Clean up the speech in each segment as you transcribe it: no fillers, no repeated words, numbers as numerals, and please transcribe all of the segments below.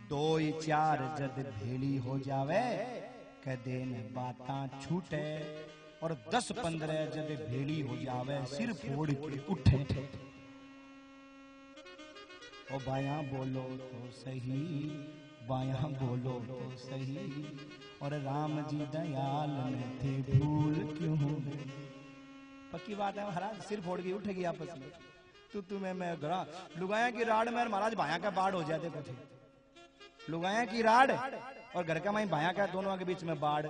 दो ही चार जद भेली हो जावे कदे न बातां छूटे, और 10-15 जद भेली हो जावे सिर फोड़ के उठे। ओ बायां बोलो तो सही, बायां बोलो तो सही, और राम जी दयाल ने थे भूल क्यों हो गई। पक्की बात है महाराज, सिर फोड़ के उठेगी आपस में। तू मैं घरा लुगाया की राड में महाराज भाया का बाढ़ हो जाते कुछ। लुगाया की राड और घर का माई भाया का, दोनों के बीच में बाढ़।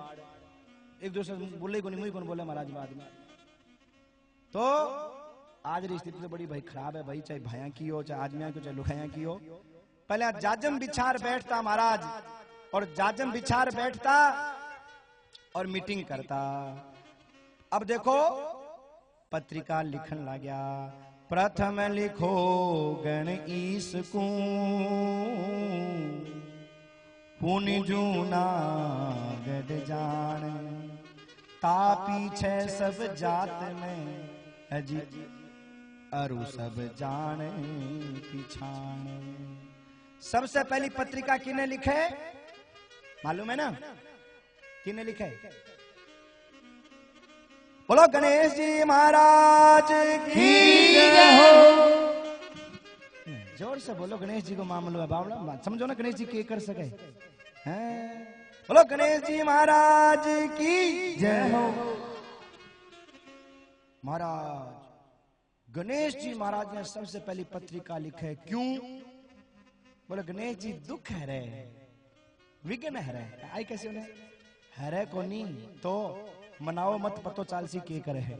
एक दूसरे बोले को नहीं, मुझे कौन बोले महाराज बाद में। तो आज की स्थिति तो बड़ी भाई खराब है भाई, चाहे भाया की हो, चाहे आदमिया की हो, चाहे लुगाया की हो। पहले जाजम बिछार बैठता महाराज, और जाजम बिछार बैठता और मीटिंग करता। अब देखो पत्रिका लिखन लग गया, प्रथम लिखो गण ईस को, पुनि जूना गद जान, ता पीछे सब जात में अजी अरु सब जान पिछान। सबसे पहली पत्रिका किने लिखे मालूम है ना? किने लिखे? बोलो गणेश जी महाराज की जय हो। जोर से बोलो, गणेश जी को मामलो है बावड़ा, समझो ना गणेश जी के कर सके हैं। बोलो गणेश जी महाराज की जय हो। महाराज गणेश जी महाराज ने सबसे पहली पत्रिका लिखे, क्यों? बोले गणेश जी दुख है रे, विघ्न है रे। आई कैसे उन्हें हरे को नहीं तो मनाओ मत, पतो चालसी के करे है,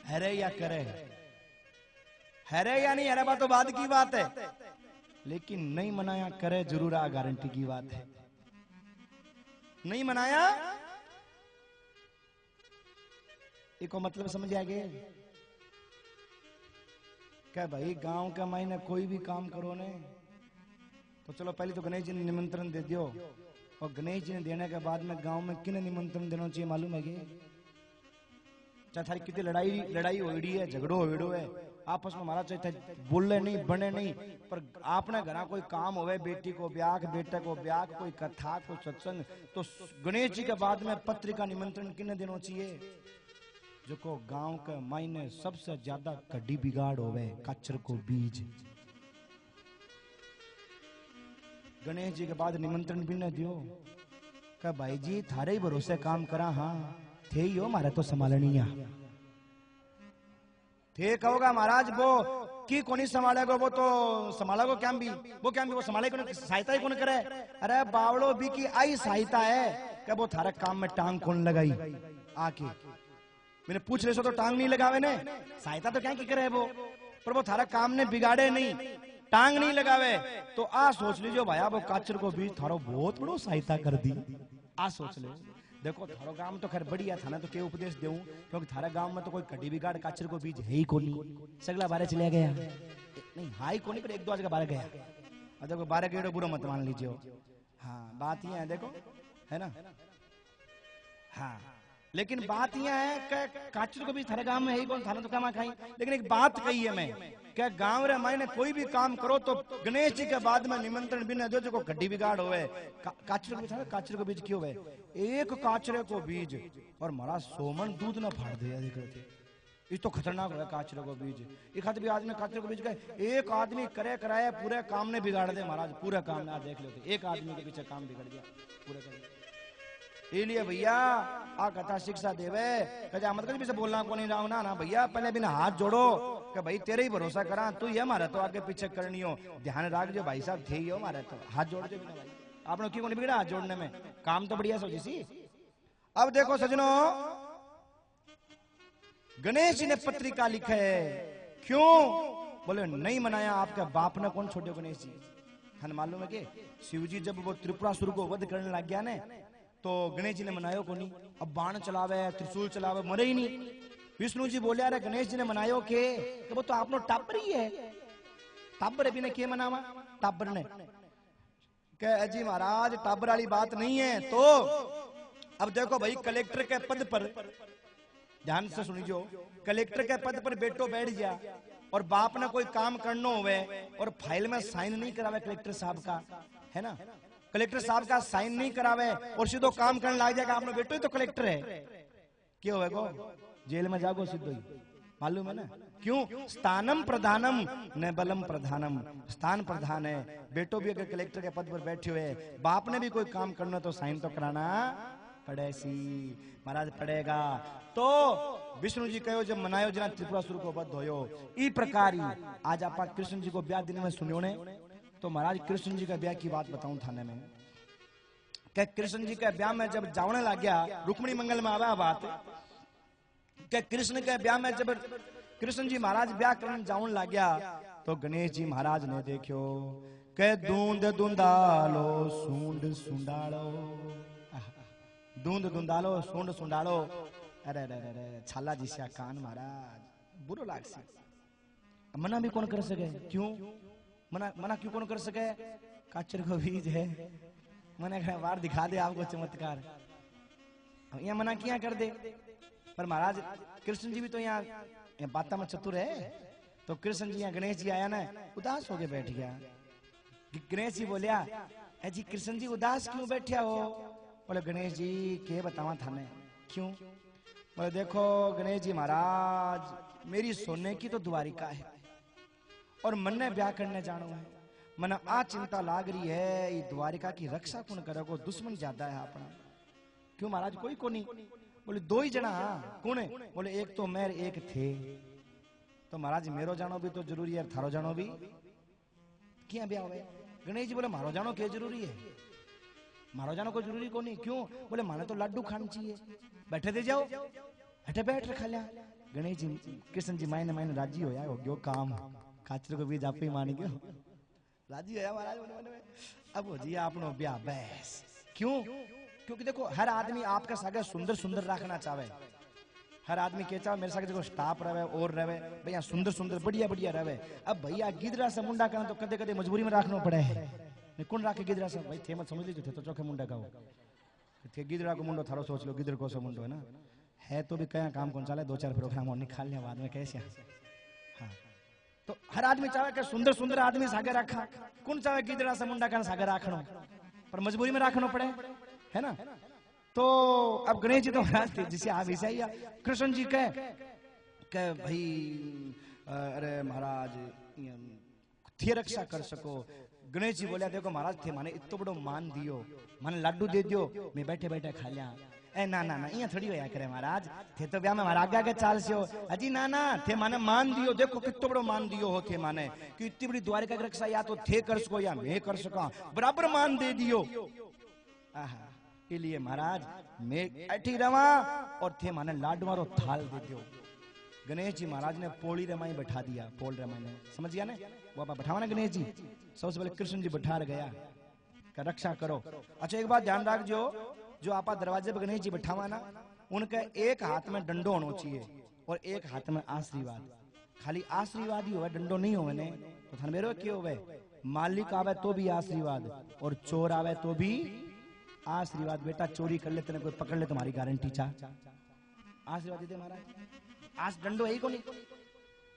हरे या करे, हरे या नहीं हरे बात तो बाद की बात है, लेकिन नहीं मनाया करे जरूर आ गारंटी की बात है। नहीं मनाया इको मतलब समझ आ गए क्या भाई? गांव का मायने कोई भी काम करो ने तो चलो पहले तो गणेश जी ने निमंत्रण दे दियो, और गणेश जी ने देने के बाद में गांव में किन्हें निमंत्रण देना चाहिए मालूम है? चाहे थारी कितनी लड़ाई होड़ी है, झगड़ो होड़ो है आपस में, हमारा चाहे बोले नहीं बने नहीं, पर आपने घरा कोई काम होवे, बेटी को ब्याह, बेटे को ब्याह, कोई कथा, कोई सत्संग, तो गणेश जी के बाद में पत्रिका निमंत्रण किन्हें देना चाहिए? जो को गांव के मायने सबसे ज्यादा कड्डी बिगाड़ होवे, कचर को बीज। गणेश जी के बाद निमंत्रण भी न दियो, क्या भाई जी थारे ही भरोसे काम करा, हाँ थे ही हो मारे तो संभालनिया थे। कहोगा महाराज वो की कोनी संभालेगा, वो तो संभालेगा क्या भी, वो क्या भी वो संभाले कौन, सहायता ही कौन करे? अरे बावड़ो भी की आई सहायता है क्या? वो थारे काम में टांग कौन लगाई आके? मैंने पूछ रहे सो तो टांग नहीं लगावे ने, सहायता तो क्या की करे वो, पर वो थारा काम ने बिगाड़े नहीं, टांग नहीं लगावे। तो आ सोच लीजिए भाया वो काचर को बीज थारो बहुत बड़ो सहायता कर दी। आ सोच ले, देखो थारो गांव तो खैर बढ़िया था ना, तो के उपदेश देऊं, क्योंकि थारा गांव में तो कोई कड़ी बिगाड़ काचर को बीज है ही कोनी, सगला बारे चले गया नहीं, हाई कोनी पर एक दो आज का बारे गया। और देखो 12 गेड़ो बुरा मत मान लीजिए। हाँ बात ये है देखो, है ना? हाँ लेकिन बात यह है कि काचर को भी थारे गांव में है ही कौन, थाना तो कमा खाई। लेकिन एक बात कही है मैं, क्या गांव रे मायने कोई भी काम करो तो गणेश जी के बाद में निमंत्रण भी न दो, जो गड्डी बिगाड़ होवे। काचर को भी काचर को बीज क्यों होवे? एक काचरे को बीज और मारा 100 मन दूध न फाड़ दिया। देख रहे थे, ये तो खतरनाक है काचरे को बीज। एक आदमी आदमी काचरे को बीज गए, एक आदमी करे कराए पूरे काम ने बिगाड़ दे महाराज, पूरे काम ने। देख लेते एक आदमी के पीछे काम बिगड़ गया पूरे काम। इसलिए भैया आ कथा शिक्षा देवे कजा मत कर बोलना को नहीं रहा ना भैया, पहले बिना हाथ जोड़ो कि भाई तेरे ही भरोसा करा, तू ये हमारा तो आगे पीछे करनी हो, ध्यान रख जो भाई साहब थे ही हो हमारे तो हाथ जोड़ दे बिना भाई। आपने क्यों नहीं बिगड़ा हाथ जोड़ने में? काम तो बढ़िया सोची सी। अब देखो सजनों, गणेश जी ने पत्रिका लिखे है, क्यों? बोले नहीं मनाया आपके बाप ने कौन छोड़े गणेश जी। हन मालूम है कि शिव जी जब वो त्रिपुरासुर को वध करने लग गया ने, तो गणेश जी ने मनायो को नहीं। अब बाण चलावे, त्रिशूल चलावे, मरे ही नहीं। विष्णु जी बोले अरे गणेश जी ने मनायो के, वो तो आपनो टाबर ही है। टाबर भी ने के मनावा? टाबर ने कह जी महाराज टाबर वाली बात नहीं है। तो अब देखो भाई, कलेक्टर के पद पर ध्यान से सुनिजो, कलेक्टर के पद पर बेटो बैठ गया और बाप ने कोई काम करना होवे और फाइल में साइन नहीं करावे कलेक्टर साहब का, है ना, कलेक्टर साहब का साइन नहीं करावे और सीधो काम करने लग जाएगा, आपने बेटो ही तो कलेक्टर है, क्यों होगा, जेल में जागो सीधो ही, मालूम है ना क्यों? स्थानम प्रधानम न बलम प्रधानम, स्थान प्रधान है। बेटो भी अगर कलेक्टर के पद पर बैठे हुए, बाप ने भी कोई काम करना तो साइन तो कराना पड़े सी, महाराज पड़ेगा। तो विष्णु जी कहो जब मनायो जना त्रिपुरासुर को बद्ध होयो, ई प्रकार ही आज आप कृष्ण जी को ब्याह दिन में सुनियो ने, तो महाराज कृष्ण जी का ब्याह की बात बताऊं थाने में, कि कृष्ण जी के ब्याह में जब जावने लग गया, रुक्मिणी मंगल में आवा बात कि कृष्ण के ब्याह में जब कृष्ण जी महाराज ब्याह करने जावन लग गया, तो गणेश जी महाराज ने देखो के दूंद दुंदालो सूंड सुंडालो, दूंद दुंदालो सूंड सुंडालो, अरे अरे अरे छाला जी से कान महाराज बुरो लाग से, मना भी कौन कर सके, क्यों मना क्यों कौन कर सके, काचर को बीज है, मना बार दिखा दे आपको चमत्कार, यहाँ मना किया कर दे, पर महाराज कृष्ण जी भी तो यहाँ बात में चतुर है, तो कृष्ण जी यहाँ गणेश जी आया ना, उदास होके बैठ गया। गणेश जी बोलिया, जी कृष्ण जी उदास क्यों बैठे हो? बोले गणेश जी के बतावा थाने, क्यों? बोले देखो गणेश जी महाराज, मेरी सोने की तो द्वारिका है और मन ने ब्याह करने जानो है, मन आ चिंता लाग रही है, ये द्वारिका की रक्षा कौन करेगा, दुश्मन ज्यादा है अपना, क्यों महाराज कोई को नहीं? बोले दो ही जना, कौन है? बोले एक तो मैं एक थे, तो महाराज मेरो जानो भी तो जरूरी है, थारो जानो भी क्या ब्याह हुए? गणेश जी बोले मारो जानो क्या जरूरी है, मारो जानो को जरूरी को नहीं, क्यों? बोले माने तो लड्डू खान चाहिए, बैठे दे जाओ, बैठे बैठ रखा लिया। गणेश जी कृष्ण जी मायने मायने राजी होया, हो गयो काम, काचर को बीज आप ही मान गयो, राजी होया महाराज, अब हो जी आपनो ब्याह बस, क्यों? क्योंकि देखो हर आदमी आपका सागर सुंदर सुंदर रखना चाहे, हर आदमी के चाहे मेरे सागर देखो स्टाफ रहे और रहे भैया सुंदर सुंदर बढ़िया बढ़िया रहे, अब भैया गिदरा से मुंडा करना तो कदे कदे मजबूरी में रखना पड़े है, कौन राखे गिदरा से, भाई थे मत समझ लीजिए, थे तो चौके मुंडा का हो, थे गिदरा को मुंडो थारो सोच लो, गिदर को सो मुंडो है ना, है तो भी कया काम कौन चले, दो चार प्रोग्राम और निकाल लिया बाद में कैसे, हाँ तो हर आदमी चाहे कि सुंदर सुंदर आदमी सागर रखा, कौन चाहे गिदरा से मुंडा करना सागर रखना, पर मजबूरी में रखना पड़े, है ना। तो अब गणेश जी तो महाराज थे, जिसे आप ऐसा ही कृष्ण जी कह भाई अरे महाराज थे रक्षा कर सको। गणेश जी बोलिया देखो महाराज थे माने इतो बड़ो मान दियो, माने लड्डू दे दियो, मैं बैठे बैठे खा लिया, ए ना ना ना इया थोड़ी होया करे महाराज, थे तो ब्याह में मारा आगे आगे चाल से हो, अजी ना ना थे माने मान दियो, देखो कितो बड़ो मान दियो हो थे माने कि इतनी बड़ी द्वारिका की रक्षा या तो थे कर सको या मैं कर सका, बराबर मान दे दियो। आहा लिए महाराज मैं ऐठी रवा और थे माने लाडवारो थाल दे दियो। गणेश जी महाराज ने पोली रमाई बैठा दिया, पोल रमाई ने समझ गया ना, वो आप बैठावा ना गणेश जी, सबसे पहले कृष्ण जी बैठा गया का रक्षा करो। अच्छा एक बात ध्यान रख जो आप दरवाजे पे गणेश जी बैठावा ना, उनका एक हाथ में डंडो होना चाहिए और एक हाथ में आशीर्वाद, खाली आशीर्वाद ही हो, डंडो नहीं हो ने तो थाने मेरो क्यों हो, मालिक आवे तो भी आशीर्वाद और चोर आवे तो भी आशीर्वाद। बेटा चोरी कर ले तेने कोई पकड़ ले तुम्हारी गारंटी चा, आशीर्वाद दे महाराज, आज डंडो है ही को नहीं,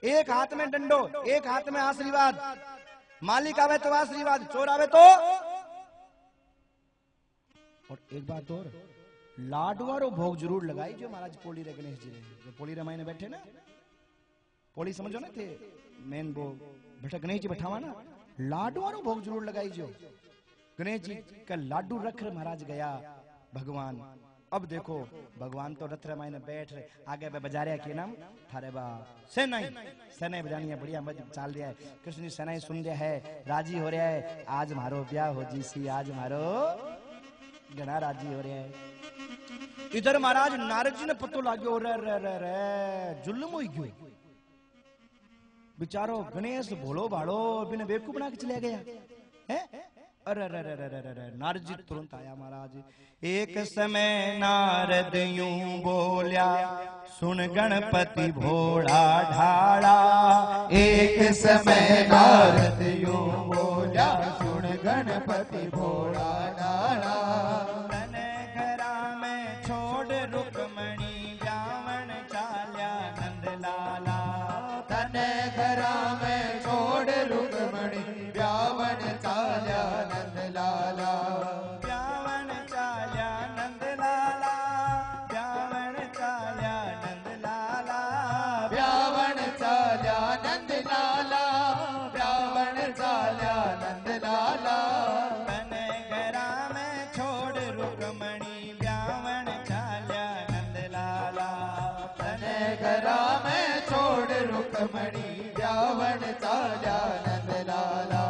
एक हाथ में डंडो एक हाथ में आशीर्वाद, मालिक आवे तो आशीर्वाद, चोर आवे तो। और एक बात और, लाडवारो भोग जरूर लगाई जो महाराज पोली रे गणेश जी जो पोली रमाई ने बैठे ना, पोली समझो ना थे मेन वो बेटा गणेश जी बैठावा ना, लाडवारो भोग जरूर लगाई जो गणेश जी का लाडू रख महाराज गया भगवान। अब देखो भगवान तो रथ रमाई ने बैठ रहे, आगे बजा रहे के नाम थारे बा सेनाई, सेनाई बजानी है बढ़िया मत चाल दिया है, कृष्ण जी सेनाई सुन रहा है, राजी हो रहा है, आज मारो ब्याह हो जी सी, आज मारो गणा राजी हो रहा है। इधर महाराज नारद जी ने पतो लागो, रे रे रे रे जुल्म हो गयो, बेचारो गणेश भोलो भाड़ो बिना बेवकूफ बना के चले गया है। अरे अरे अरे अरे अरे नारद जी तुरंत आया महाराज, एक समय नारद यूं बोलिया, सुन गणपति भोला ढाला, एक समय नारद यूं बोलिया, सुन गणपति भोला ढाला, तने घरा में छोड़ रुक्मणी ब्यावन चा, रुक्मणी ब्यावन चाल्या नंद लाला।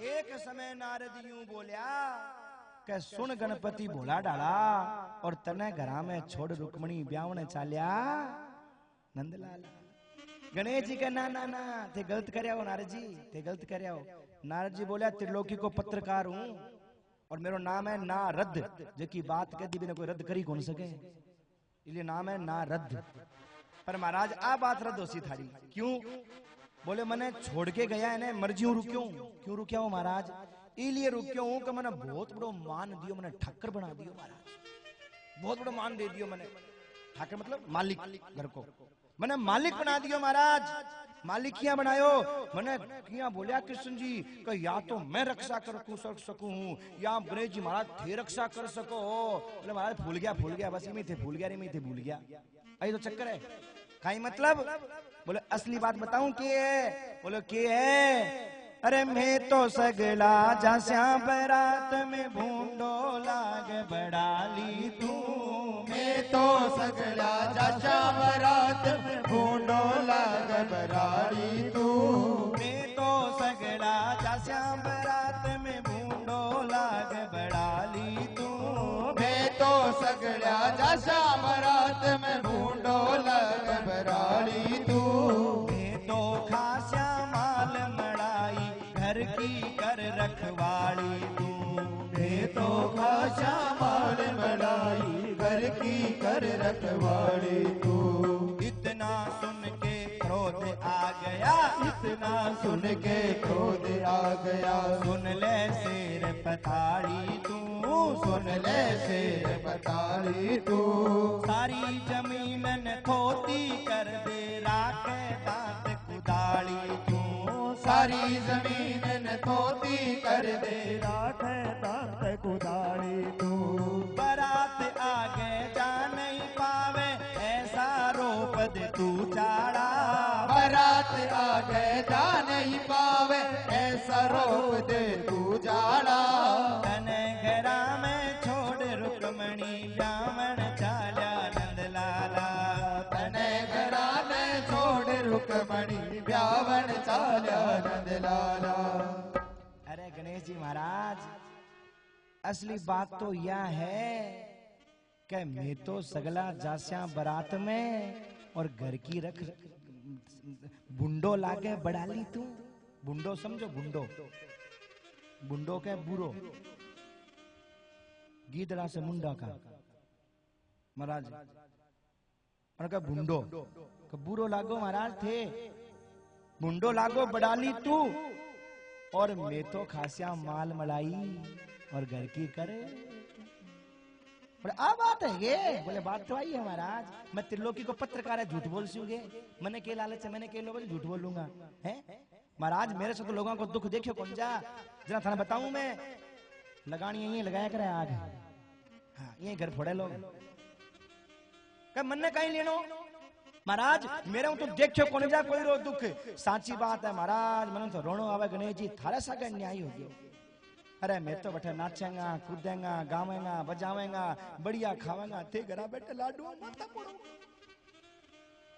एक समय नारद यूं बोलिया के सुन गणपति भोला डाला और तने घरा में छोड़ रुक्मणी ब्यावन चाल्या नंदलाल। गणेश जी का ना ना ना थे गलत करया हो नारद जी, थे गलत करया हो। नारद जी बोलिया त्रिलोकी को पत्रकार हूं और मेरो नाम है नारद, जो की बात कह दी बिना कोई रद्द करी कौन सके, इसलिए नाम है नारद। पर महाराज आ बात रद्द होसी थारी क्यों? बोले मने छोड़ के गया है ने मर्जी हूं रुक्यो। क्यों रुक्या हो महाराज? इसलिए रुक्यो हूं कि मैंने बहुत बड़ो मान दियो, मैंने ठाकर बना दियो महाराज, बहुत बड़ो मान दे दियो मैंने। ठाकर मतलब मालिक घर को, मैंने मालिक बना दियो महाराज। मालिक किया बनायो मैंने किया। बोलिया कृष्ण जी कि या तो मैं रक्षा कर सकूं या गणेश जी महाराज थे रक्षा कर सको। बोले महाराज भूल गया बस इमी थे भूल गया। आई तो चक्कर है काई मतलब। बोले असली बात बताऊं के है? बोले के है? अरे मैं तो सगला जास्या बरात में भूंडो लाग बड़ाली तू। मैं तो सगला जास्या बरात में भूंडो लाग बड़ाली तू। मैं तो सगला जास्या बरात में भूंडो लाग बड़ाली तू। मैं तो सगला जास्या बरात में भूंडो लाग बड़ाली तू। मैं तो खास्या माल मड़ाई घर की कर रखवाली तू। मैं तो खास्या माल मड़ाई घर की कर रखवाली तू। इतना सुन के क्रोध आ गया, इतना सुन के क्रोध आ गया। सुन ले शेर पताड़ी तू, सुन ले शेर पताड़ी तू। सारी जमीन न खोती कर दे राखे दांत कुदाड़ी तू। सारी जमीन न खोती कर दे राखे दांत कुदाड़ी तू। बारात आगे जा नहीं पावे ऐसा रोप दे तू चाड़ा। बारात आगे जा नहीं पावे ऐसा रोप दे तू जाड़ा। तने घरा में छोड़ रुक्मणी ब्यावन चाल्या नंद लाला। तने घरा में छोड़ रुक्मणी ब्यावन चाल्या नंद लाला। अरे गणेश जी महाराज असली बात तो यह है कि मैं तो सगला जास्या बारात में और घर की रख बुंडो लागे बड़ाली तू। बुंडो समझो, बुंडो के बुरो गीदड़ा से मुंडा का महाराज और का बुंडो का बुरो लागो महाराज थे। बुंडो लागो बड़ाली तू और मैं तो खासिया माल मलाई और घर की करे। बोले आ बात है ये? बोले बात तो आई है महाराज, मैं त्रिलोकी को पत्रकार है झूठ बोल सूंगे। मैंने के लालच है, मैंने के लोग झूठ बोल लूंगा है महाराज। मेरे से तो लोगों को दुख देखियो कौन जा जना थाने बताऊं मैं। लगानी यही लगाया करे आग, हाँ यही घर फोड़े लोग क्या मन ने कहीं लेनो महाराज। मेरे तो देखियो कौन जा कोई रो दुख। साची बात है महाराज, मैंने तो रोनो आवे गणेश जी थारे सागे न्याय हो गयो। अरे मैं तो बैठे नाचेगा कूदेगा गावेगा बजावेगा बढ़िया खावेगा थे घरा बैठे लाडू माता पड़ो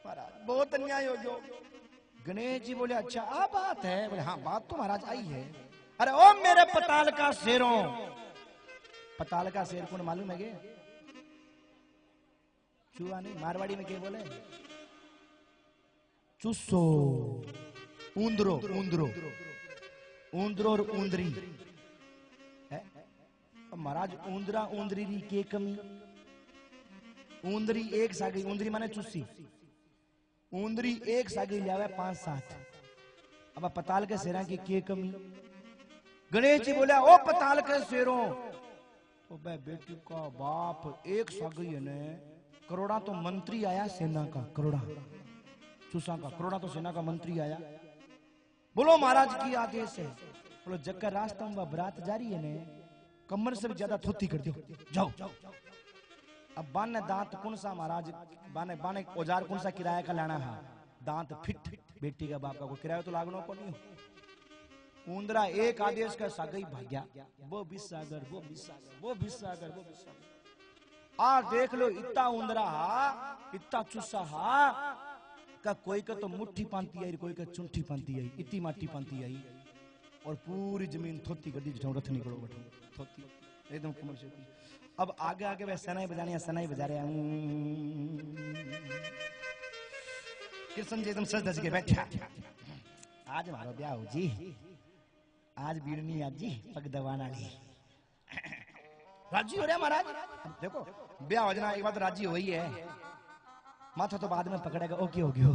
महाराज बहुत अन्याय हो गयो। गणेश जी बोले अच्छा आ बात है? बोले हाँ बात तो महाराज आई है। अरे ओ मेरे पताल का शेरों, पताल का शेर कौन मालूम है? चूहा नहीं, मारवाड़ी में क्या बोले? चुस्सो, ऊंदरो, ऊंदरो, ऊंदरो और ऊंदरी है। महाराज ऊंदरा ऊंदरी री के कमी? ऊंदरी एक सागी, ऊंदरी माने चुस्सी, ऊंदरी एक सागी लियावे 5-7। अब पताल के शेरा की के कमी? गणेश जी बोले ओ पताल के शेरों, तो बे बेटी का बाप एक सागी है ने करोड़ा तो मंत्री आया सेना का, करोड़ा चूसा का करोड़ा तो सेना का मंत्री आया। बोलो महाराज की आदेश है। बोलो जक्कर रास्ता में बरात जारी है ने कमर से भी ज्यादा थोती कर दो जाओ। अब बाने दांत कौन सा महाराज, बाने बाने औजार कौन सा किराया का लाना है? दांत फिट बेटी का बाप का को किराया तो लागनो को नहीं। ऊंदरा एक आदेश का सागई भाग्या, वो बिसागर वो बिसागर वो बिसागर वो बिसागर। आ देख लो इतना ऊंदरा हा, इतना चुस्सा हा, का कोई का तो मुट्ठी पांती आई, कोई का चुंठी पांती आई, इतनी माटी पांती आई और पूरी जमीन थोती गड्डी जिठाऊ रथ निकलो बैठो थोती एकदम कमर से। अब आगे आगे वह सनाई बजाने सनाई बजा रहे कृष्ण जी एकदम सज धज के बैठा। आज मारो ब्याह हो जी, आज बीड़नी आज जी पग दवाना ली राजी हो रहे महाराज। देखो ब्याह हो जाना एक बात राजी हुई है, माथा तो बाद में पकड़ेगा ओके हो गयो,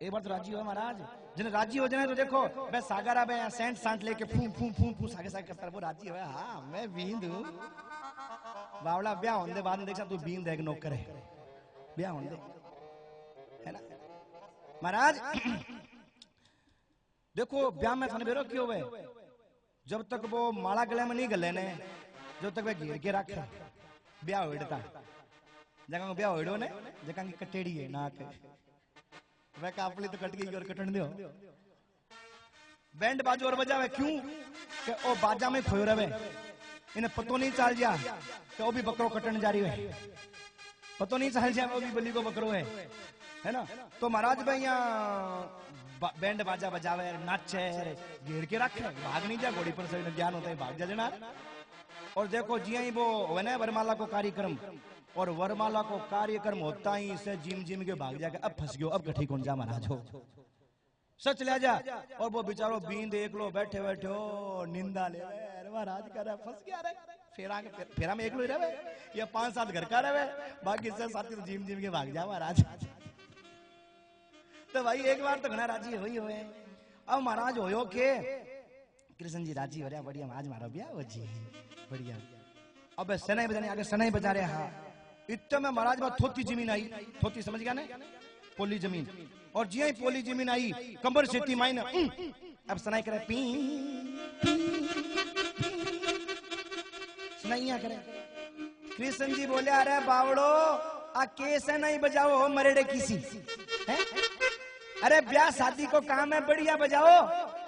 एक बार तो राजी हो महाराज। जिन्हें राजी हो जाए तो देखो मैं सागरा में सेंट सांट लेके फू फू फू फू सागे सागे करता वो राजी हो। हाँ मैं बींद हूँ बावड़ा, ब्याह होने बाद में देखा तू बींद है नौकर है, ब्याह होने है ना महाराज। देखो ब्याह में थाने बेरो क्यों हुए, जब तक वो माला गले में नहीं गले ने, जब तक वे घेर के रखे ब्याह होता जगह ब्याह हो ने जगह की कटेड़ी है नाक वह कापली तो कट गई और कटन दो बैंड बाजू और बजावे क्यों कि ओ बाजा में खोयो रहे इन्हें पतो नहीं चल जा कि वो भी बकरो कटन जा रही है, पतो नहीं चल जा वो भी बलि को बकरो है ना। तो महाराज भाई यहाँ बैंड बाजा बजावे नाचे घेर के रखे, भाग नहीं जा घोड़ी पर से ज्ञान होता है भाग जा जना। और देखो जी ही वो है ना वरमाला को कार्यक्रम, और वरमाला को कार्यक्रम होता ही से जिम जिम के भाग जाके अब फंस गयो अब कठी कौन जा महाराज हो सच ले जा। और वो बेचारो बींद एक लो बैठे बैठे हो निंदा ले महाराज कर फंस गया रे फेरा में एक लो रहे या 5-7 घर का रहे बाकी से साथी तो जिम जिम के भाग जा महाराज। तो भाई एक बार तो घना राजी हो ही हुए। अब महाराज होयो के कृष्ण जी राजी हो रहा बढ़िया आज मारो ब्याह हो जी बढ़िया। अब सनाई बजाने आगे सनाई बजा रहे हाँ इतने में महाराज बात थोती जमीन आई, थोती समझ गया ना पोली जमीन, और जी ही पोली जमीन आई कंबर से माइन अब सनाई करे पी सुनाइया करे। कृष्ण जी बोले अरे बावड़ो आ कैसे नहीं बजाओ मरेड़े किसी है? अरे ब्याह शादी को काम है बढ़िया बजाओ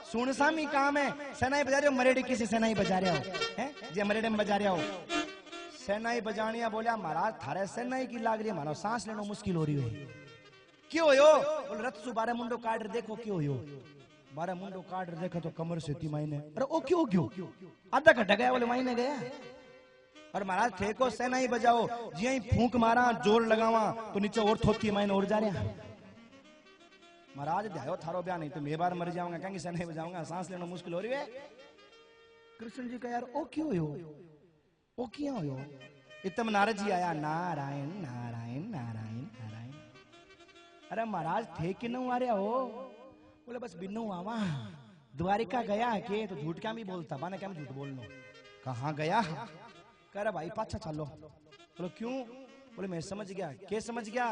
सुनसामी काम है, सनाई बजा रहे हो मरेड़े किसी सनाई बजा रहे हो है जी मरेड़े में बजा रहे हो सेनाई बजानिया। बोलिया महाराज थारे सेनाई की लाग रही है मानो सांस लेना मुश्किल हो रही है क्यों हो बोले रथ सु बारे मुंडो काट देखो क्यों हो बारे मुंडो काट देखो तो कमर से ती मायने अरे ओ क्यों क्यों आधा घटा गया बोले मायने गया। और महाराज थे को सेनाई बजाओ जी ही फूंक मारा जोर लगावा तो नीचे और थोती मायने और जा रहा महाराज ध्यायो थारो ब्याह नहीं तो मैं बार मर जाऊंगा कहेंगे सेनाई बजाऊंगा सांस लेना मुश्किल हो रही है। कृष्ण जी का यार ओ क्यों हो ओ क्यों हो इतम नारद जी आया नारायण नारायण नारायण नारायण। अरे महाराज थे कि न आ रहे हो बोले बस बिन्नू आवा द्वारिका गया के तो झूठ क्या भी बोलता माने क्या झूठ बोलनो कहाँ गया कह रहा भाई पाछा चलो बोलो क्यों बोले मैं समझ गया के समझ गया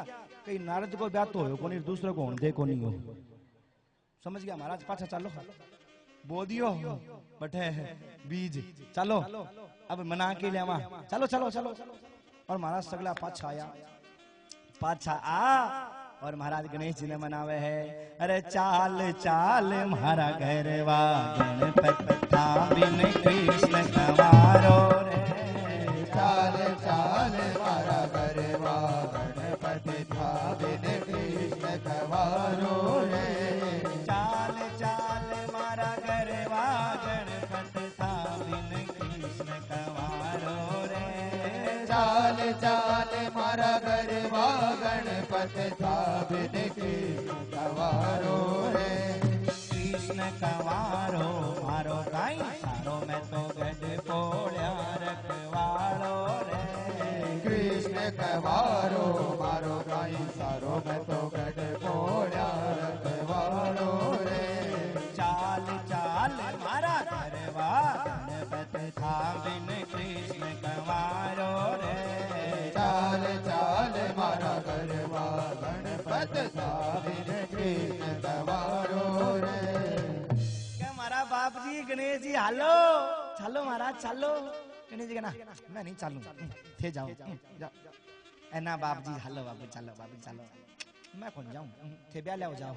कहीं नारद को ब्याह तो हो को नहीं दूसरे को दे को नहीं हो समझ गया महाराज पाछा चलो बोदियो बटे बीज चलो अब मना के लिया चलो चलो चलो। और महाराज सगला पाछा आया पाछा आ और महाराज गणेश जी ने मनावे है अरे चाल चाल महारा घरवा गणपति था बिन कृष्ण कवारो रे चाल चाल मारा घरवा गणपति था बिन कृष्ण कवारो रे चाल चाल मारा घरवा गणपति था बिन कृष्ण कवारो रे चाल चाल मारा घरवा गणपति था बिन कृष्ण कवारो रे कृष्ण कवारो मारो गाई सारो मैं तो गड पोड़्या रखवाड़ो रे कृष्ण कवारो मारो गाई सारो मैं तो गड पोड़्या रखवाड़ो रे चाल चाल मारा घरवा गणपति था बिन कृष्ण कवारो रे चाल चाल मारा घरवा गणपति था बिन कृष्ण कवारो रे क्या मारा बाप जी गणेश जी हालो चलो महाराज चलो गणेश जी कहना मैं नहीं चालू थे जाओ जाओ ए ना बाप जी हालो बाबू चलो मैं कौन जाऊं थे ब्याह ले जाओ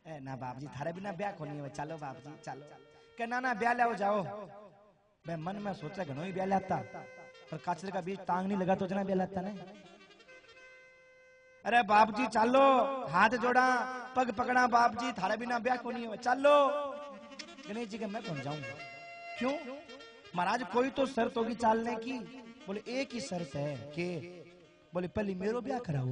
ए ना बाप जी थारे बिना ब्याह को नहीं है चलो बाप जी चलो के ना ब्याह ले जाओ मैं मन में सोचा घणो ही ब्याह लाता पर काचरे का बीज टांग नहीं लगा तो जना ब्याह लाता नहीं अरे बाप जी चालो, हाथ जोड़ा, पग पकड़ा, बाप जी थारे बिना ब्याह को नहीं हो, चालो। गणेश जी के मैं कौन जाऊंगा, क्यों महाराज, कोई तो शर्त होगी चालने की। बोले एक ही शर्त है कि बोले पहले मेरो ब्याह कराओ।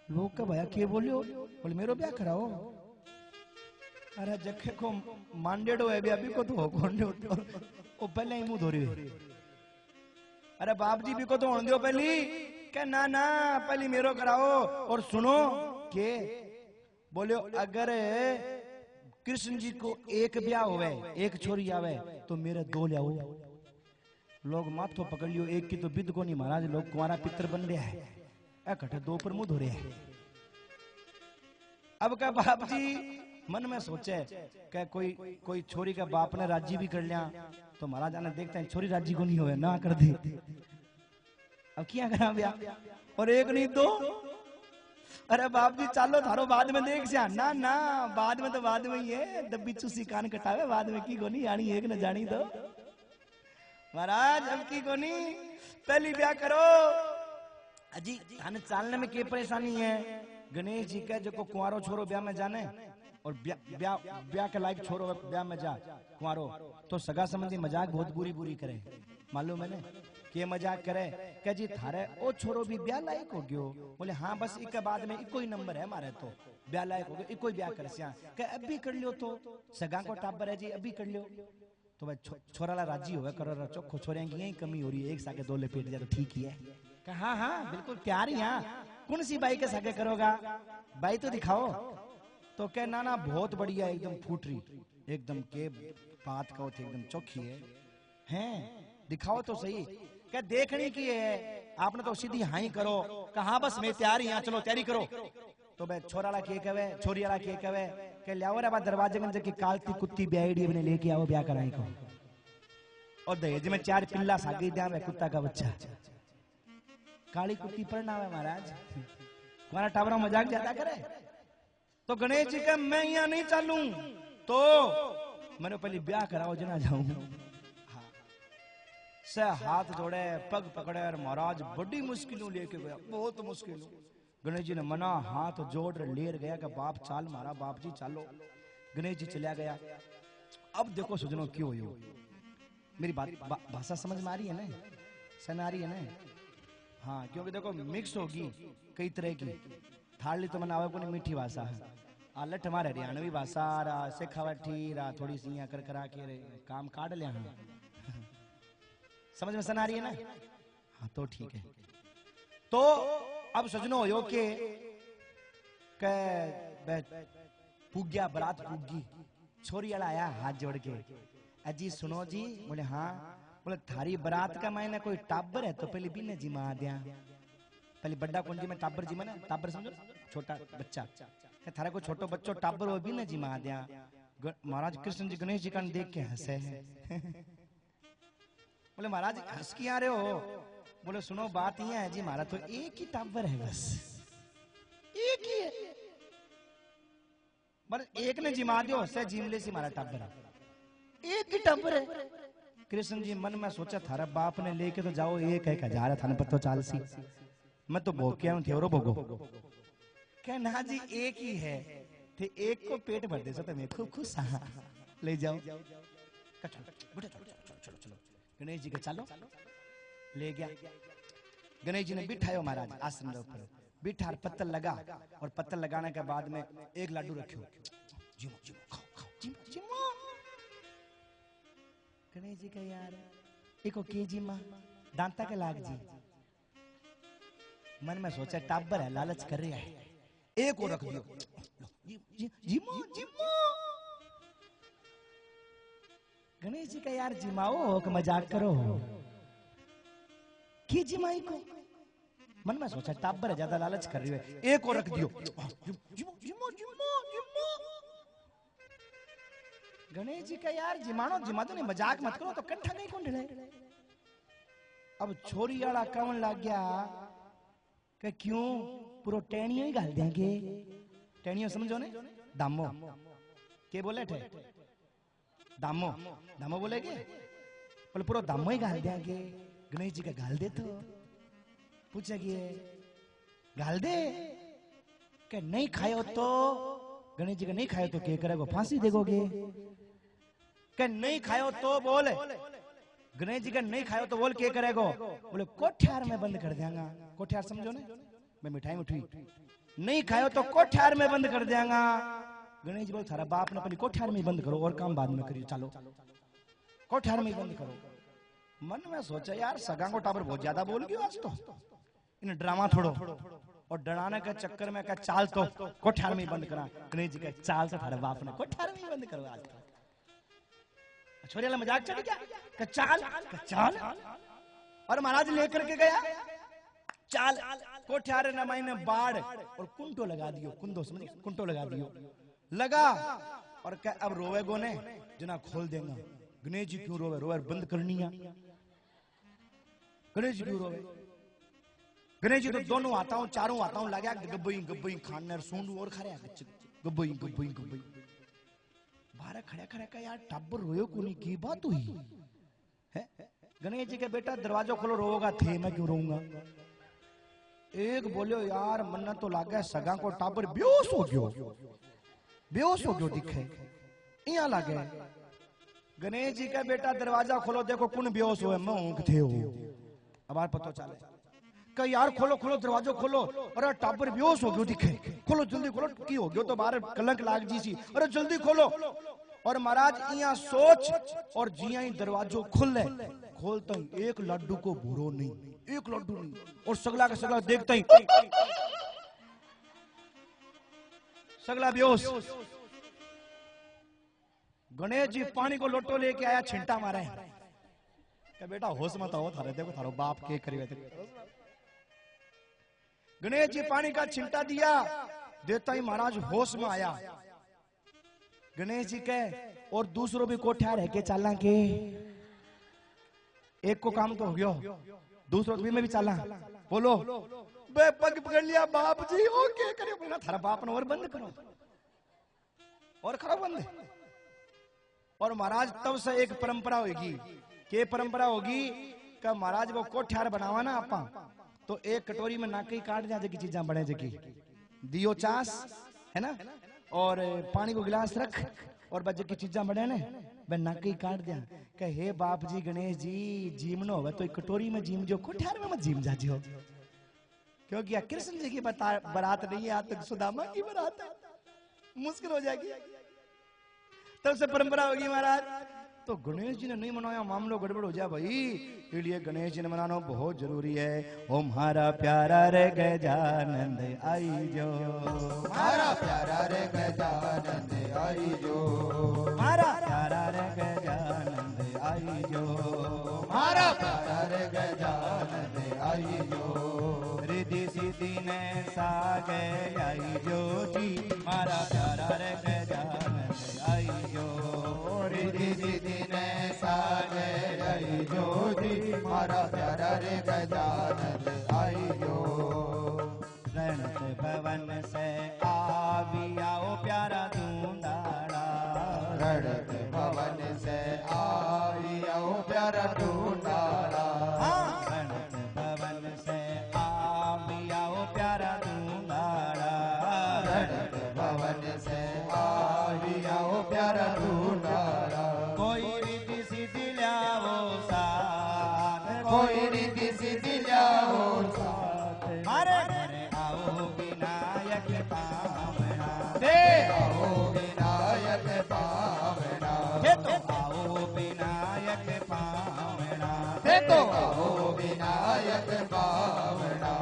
लोग का भैया के बोलियो, बोले मेरो ब्याह कराओ। अरे जखे को मांडेडो है अभी को तो ओ पहले ही मुंह धोरी। अरे बाप जी भी को तो होने दो पहली, क्या ना ना पहले मेरो कराओ। और सुनो के बोलियो अगर कृष्ण जी को एक ब्याह होवे, एक छोरी आवे, तो मेरे दो लियाओ। लोग माथो पकड़ लियो, एक की तो बिद को नहीं महाराज, लोग कुंवारा पितर बन रहा है, इकट्ठे दो पर मुंह धो रहे हैं। अब का बाप जी मन में सोचे कि कोई छोरी का बाप ने राजी भी कर लिया, तो महाराज आने देखते हैं छोरी राजी को नहीं होवे, ना कर दे। अब क्या करा ब्याह, और एक नहीं दो। अरे बाप जी चालो थारो बाद में देख से, ना ना बाद में तो बाद में ही है, दब्बी चूसी कान कटावे, बाद में की गोनी आनी एक न जानी दो। महाराज अब की गोनी, पहली ब्याह करो। अजी थाने चालने में क्या परेशानी है, गणेश जी का जो को कुंवारो छोरो ब्याह में जाने, और ब्याह के लायक छोरो ब्याह में जा कुंवारो, तो सगा संबंधी मजाक बहुत बुरी बुरी करे। मालूम है ना के मजाक करे क्या जी थारे ओ छोरो भी ब्याह लायक हो गयो। बोले हाँ बस एक बाद में इको ही नंबर है हमारे, तो ब्याह लायक हो गयो, इको ही ब्याह कर सिया, क्या अब भी कर लियो, तो सगा को टाबर है जी अब भी कर लियो। तो भाई छोरा राजी होगा करो, चोखो छोरे की यही कमी हो रही है, एक साके दो लपेट जाए तो ठीक ही है। हाँ हाँ बिल्कुल तैयार ही, हाँ कौन सी बाई के साके करोगा, बाई तो दिखाओ। तो क्या ना ना बहुत बढ़िया, एकदम फूटरी, एकदम के बात कहो थे एकदम चौखी है, हैं दिखाओ तो सही, क्या देखने की है। आपने तो सीधी हाँ ही करो, कहा बस मैं तैयार ही, चलो तैयारी करो। तो भाई छोरा के कवे, छोरी वाला के कवे के लियाओ रे बा दरवाजे में जाके कालती कुत्ती ब्याईडी अपने लेके आओ ब्याह कराई को, और दहेज में 4 पिल्ला सागी दिया में कुत्ता का बच्चा, काली कुत्ती पर ना है महाराज, तुम्हारा टावरा मजाक ज्यादा करे। तो गणेश जी का मैं यहाँ नहीं चालू, तो मैंने पहले ब्याह कराओ जना जाऊं। हाँ से हाथ जोड़े, पग पकड़े, और महाराज बड़ी मुश्किलों लेके गया, बहुत मुश्किल। गणेश जी ने मना हाथ जोड़ लेर गया कि बाप चाल मारा, बाप जी चालो। गणेश जी चला गया। अब देखो सुजनो क्यों हो, मेरी बात भाषा समझ में आ रही है ना, सन आ रही है ना। हाँ क्योंकि देखो मिक्स होगी कई तरह की, थाली तो मनावे को नहीं, मीठी भाषा है, आलट हमारे हरियाणवी भाषा रहा, शेखावटी रहा, थोड़ी सी कर करा के काम काट लिया। हाँ समझ में सन आ रही है ना, हाँ तो ठीक है। तो अब सजनो हो के पुग्या बरात पुगी, छोरी वाला आया हाथ जोड़ के, अजी सुनो जी। बोले हाँ। बोले थारी बरात का मायने कोई टाबर है तो पहले बिना जिमा दिया, पहले बड्डा कुंजी में टाबर जिमा ना, टाबर समझो छोटा बच्चा, थारा को छोटो बच्चो टाबर हो बिना जिमा दिया। महाराज कृष्ण जी गणेश जी का देख के हंसे हैं। बोले महाराज हंस के आ रहे हो। बोले सुनो बात ये है जी, हमारा तो एक ही टाबर है, बस एक ही है, बस एक ने जिमा दियो से जिमले से हमारा टाबर है, एक ही टाबर है। कृष्ण जी मन में सोचा थारा बाप ने लेके तो जाओ 1,000 थाने पर तो चाल सी, मैं तो भोग के आऊं थेरो भोगो। क्या ना जी एक ही है, थे एक को पेट भर दे सो तुम्हें खूब खुश ले जाओ। चलो गणेश जी के चलो ले गया। गणेश जी ने बिठायो महाराज आसन के ऊपर, बिठा पत्तल लगा, और पत्तल लगाने के बाद में एक लाडू रखो, जिमो जिमो खाओ खाओ जिमो जिमो। गणेश जी का यार एको के जिमा दांता के लाग जी, मन में सोचा टाबर है लालच कर रहा है, एक और रख दियो, जिमो जिमो। गणेश जी का यार जिमाओ कि मजाक करो, की जिमाई को मन में सोचा टाबर है ज्यादा लालच कर रही है, एक और रख दियो, जिमो जिमो जिमो जिमो। गणेश जी का यार जिमानो जिमा तो नहीं, मजाक मत करो, तो कंठा नहीं कौन ढले। अब छोरी वाला कौन लग गया कि क्यों पूरा टेनियो ही गाल देंगे, टेनियो समझो ने, दामो के बोले थे, दामो दामो बोलेगे, बोले पूरा दामो ही गाल देंगे। गणेश जी का गाल दे तो पूछेगी गाल दे कि नहीं खायो तो गणेश जी का नहीं खायो तो क्या करेगो, फांसी देगोगे। कि नहीं खायो तो बोल, गणेश जी का नहीं खायो तो बोल क्या करेगो, बोले कोठ्यार में बंद कर देंगा। कोठ्यार समझो ना, मैं मिठाई उठी, नहीं खायो तो कोठ्यार में बंद कर देंगा। गणेश जी बोल थारा बाप ने पहले कोठ्यार में बंद करो और काम बाद में करियो, चलो कोठ्यार में बंद करो। मन में सोचा यार सगा को टाबर बहुत ज्यादा बोल गयो आज तो, इन ड्रामा थोड़ो और डराने के चक्कर में क्या चाल तो कोठ्यार में बंद करा। गणेश जी का चाल से थारे बाप ने कोठ्यार में बंद करो आज तो। छोरी वाला मजाक चढ़ गया, चाल चाल, और महाराज लेकर के गया चाल कोठ्यार न मायने बाढ़ और कुंटो लगा दियो, कुंदो समझ कुंटो लगा दियो, लगा और क्या अब रोवेगो ने जना खोल देगा। गणेश जी क्यों रोवे, रोवे बंद करनी है। गणेश जी क्यों रोवे, गणेश जी तो दोनों आता हूं चारों आता हूं लगा गब्बई गब्बई खानर सूंड और खड़े गब्बई गब्बई गब्बई बारह खड़े खड़े का यार टब्बर रोयो कोनी की बात हुई है। गणेश जी के बेटा दरवाजा खोलो, रोगा थे मैं क्यों रोऊंगा। एक बोलो यार मन्ना तो लागे सगा को टाबर बेहोश हो गयो, बेहोश हो गयो दिखे इया लागे। गणेश जी का बेटा दरवाजा खोलो, देखो कौन बेहोश हुए, मैं ऊँग थे हो। अब पता चले कि यार खोलो खोलो दरवाजा खोलो, अरे टाबर बेहोश हो गयो दिखे, खोलो जल्दी खोलो, की हो गयो तो बाहर कलंक लाग जी सी, अरे जल्दी खोलो। और महाराज इया सोच और जिया ही दरवाजो खुले, खोलता ही एक लड्डू को भूरो नहीं, एक लड्डू नहीं, और सगला का सगला देखता ही सगला बेहोश। गणेश जी पानी को लोटो लेके आया, छिंटा मारे क्या बेटा होश मत आओ थारे, देखो थारो बाप के करी। गणेश जी पानी का छिंटा दिया, देता ही महाराज होश में आया। गणेश जी के और दूसरों भी कोठ्यार है के चाला के, एक को काम तो हो गयो, दूसरों भी मैं भी चाला, बोलो बे पग पकड़ लिया बाप जी, और क्या करे, बोला थारा बाप ने और बंद करो और खड़ा बंद। और महाराज तब से एक परंपरा होगी, के परंपरा होगी कि महाराज वो कोठ्यार बनावा ना आपा तो एक कटोरी में नाकई काट दिया जगी चीजा बने जगी, दियो चास है ना, और पानी को गिलास रख और बज की चीजा बने ने मैं नाकई काट दिया। कहे हे बाप जी गणेश जी जीमनो हो तो एक कटोरी में जीम जो, कोठ्यार में मत जीम जाजियो, क्योंकि कृष्ण जी की बारात नहीं है, आज तक सुदामा की बारात है, मुश्किल हो जाएगी। तब से परंपरा होगी महाराज। तो गणेश जी ने नहीं मनाया, मामलो गड़बड़ हो जाए भाई, इसलिए गणेश जी ने मनाना बहुत जरूरी है। ओ हमारा प्यारा रे गजानंद आई जो, हमारा प्यारा रे गजानंद आई जो, हमारा प्यारा रे गजानंद आई जो, हमारा प्यारा रे गजानंद आई जो, रिद्धि सिद्धि ने सागे आई जो जी, हमारा प्यारा रे गजानंद आई जो, रिद्धि सिद्धि ने सागे आई जो जी, हमारा प्यारा रे गजानंद आई जो। रणत भवन से आवी आओ प्यारा ढूंढाड़ा, रणत भवन से आई आओ प्यारा ढूंढाड़ा, रणत भवन से आवी आओ प्यारा ढूंढाड़ा, रणत भवन से आई आओ प्यारा ढूंढाड़ा। कोई रिद्धि सिद्धि लाओ साथ, कोई रिद्धि सिद्धि लाओ साथ, अरे आओ विनायक पावना, दे आओ विनायक पावना, हे तो आओ विनायक पावना, दे तो आओ विनायक पावना।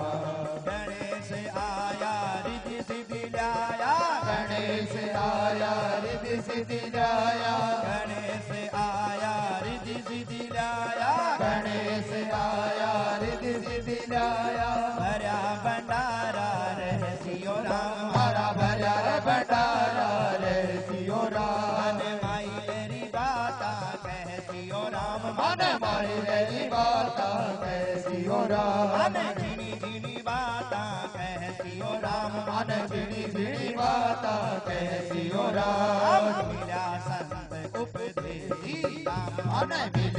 गणेश आया रिद्धि सिद्धि लाया, गणेश आया रिद्धि सिद्धि लाया, गणेश आया रिद्धि सिद्धि लाया, गणेश आया रिद्धि सिद्धि लाया। भरा भंडारा रहे सियो राम, हरा भरा रे भंडारा रे सियो राम, मन माई तेरी बाता कह सियो राम, मन माई मेरी बाता कह सियो राम, मन झिनी झिनी बाता कह सियो राम, मन झिनी झिनी बाता कह सियो राम, मिला संत उपदेशी राम, मन मिला